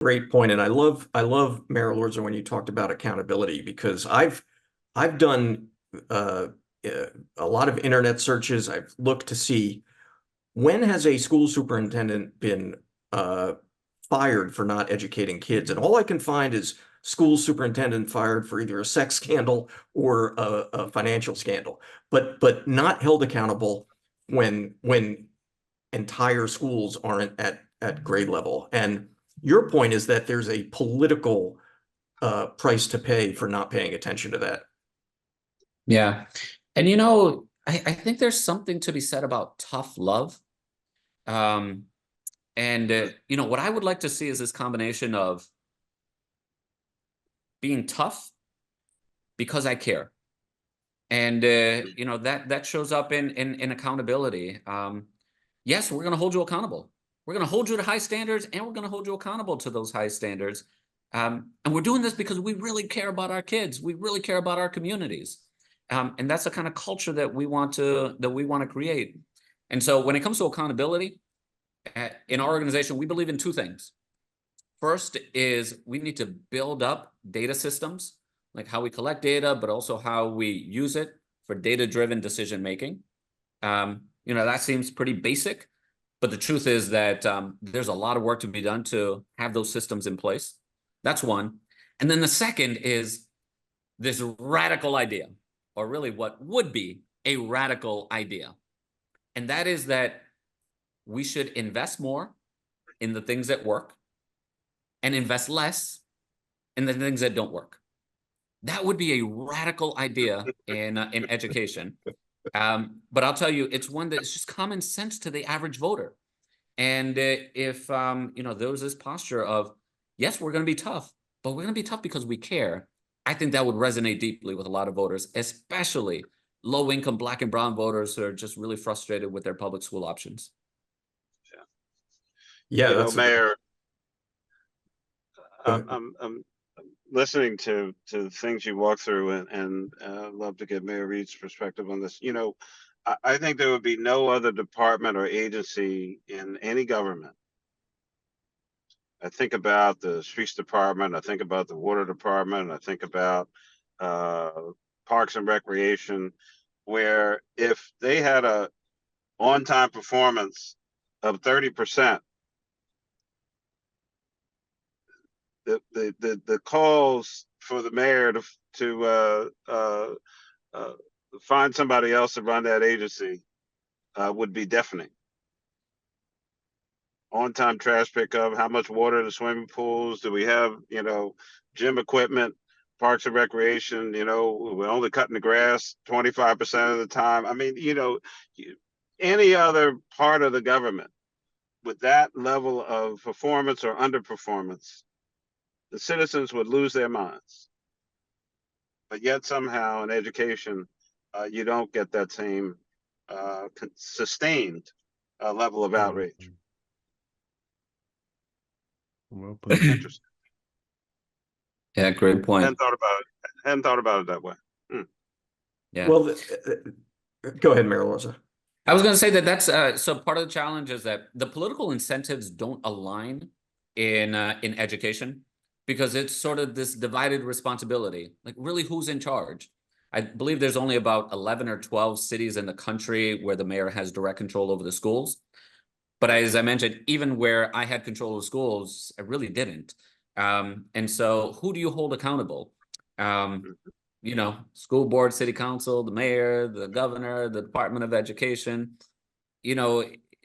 great point, and I love Mayor Elorza when you talked about accountability, because I've done uh, a lot of internet searches. I've looked to see when has a school superintendent been uh, fired for not educating kids, and all I can find is school superintendent fired for either a sex scandal or a financial scandal, but not held accountable when entire schools aren't at grade level. And your point is that there's a political price to pay for not paying attention to that. Yeah. And I think there's something to be said about tough love. Um, and what I would like to see is this combination of being tough because I care. And that shows up in accountability. Yes, we're going to hold you accountable. We're going to hold you to high standards, and we're going to hold you accountable to those high standards. And we're doing this because we really care about our kids. We really care about our communities. And that's the kind of culture that we want to create. And so when it comes to accountability, in our organization, we believe in two things. First is we need to build up data systems, like how we collect data, but also how we use it for data-driven decision making. That seems pretty basic, but the truth is that there's a lot of work to be done to have those systems in place. That's one. And then the second is this radical idea, or really what would be a radical idea. And that is that we should invest more in the things that work and invest less in the things that don't work. That would be a radical idea in education. But I'll tell you, it's one that's just common sense to the average voter. And if there's this posture of, yes, we're going to be tough, but we're going to be tough because we care, I think that would resonate deeply with a lot of voters, especially low-income Black and brown voters who are just really frustrated with their public school options. Yeah, that's Mayor, I'm listening to things you walk through, and love to get Mayor Reed's perspective on this. I think there would be no other department or agency in any government. I think about the streets department, I think about the water department, I think about parks and recreation, where if they had a on-time performance of 30%, the calls for the mayor to find somebody else to run that agency would be deafening. On-time trash pickup, how much water in the swimming pools, do we have, gym equipment, parks and recreation, we're only cutting the grass 25% of the time. I mean, any other part of the government with that level of performance or underperformance, the citizens would lose their minds. But yet somehow in education, you don't get that same sustained level of outrage. Well put. Interesting. Yeah, great point. Hadn't thought about it that way. Yeah. well. Go ahead, Mayor Elorza. I was going to say that's so part of the challenge is that the political incentives don't align in education, because it's sort of this divided responsibility. Like, really, who's in charge? I believe there's only about 11 or 12 cities in the country where the mayor has direct control over the schools. But as I mentioned, even where I had control of schools, I really didn't. And so who do you hold accountable? School board, city council, the mayor, the governor, the Department of Education.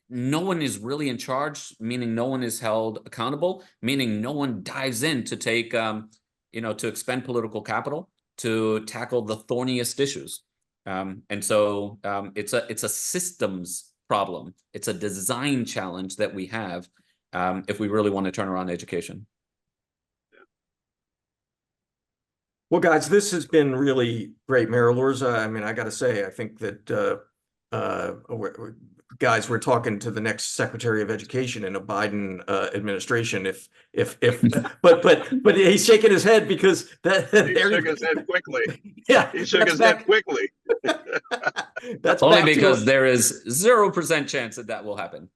No one is really in charge, meaning no one is held accountable, meaning no one dives in to take, to expend political capital to tackle the thorniest issues. And so it's a systems problem. It's a design challenge that we have if we really want to turn around education. Well, guys, this has been really great, Mayor Elorza. I mean, I got to say, I think that guys, we're talking to the next Secretary of Education in a Biden administration. But he's shaking his head because he shook his head quickly. Yeah, he shook his head quickly. That's only because there is 0% chance that will happen.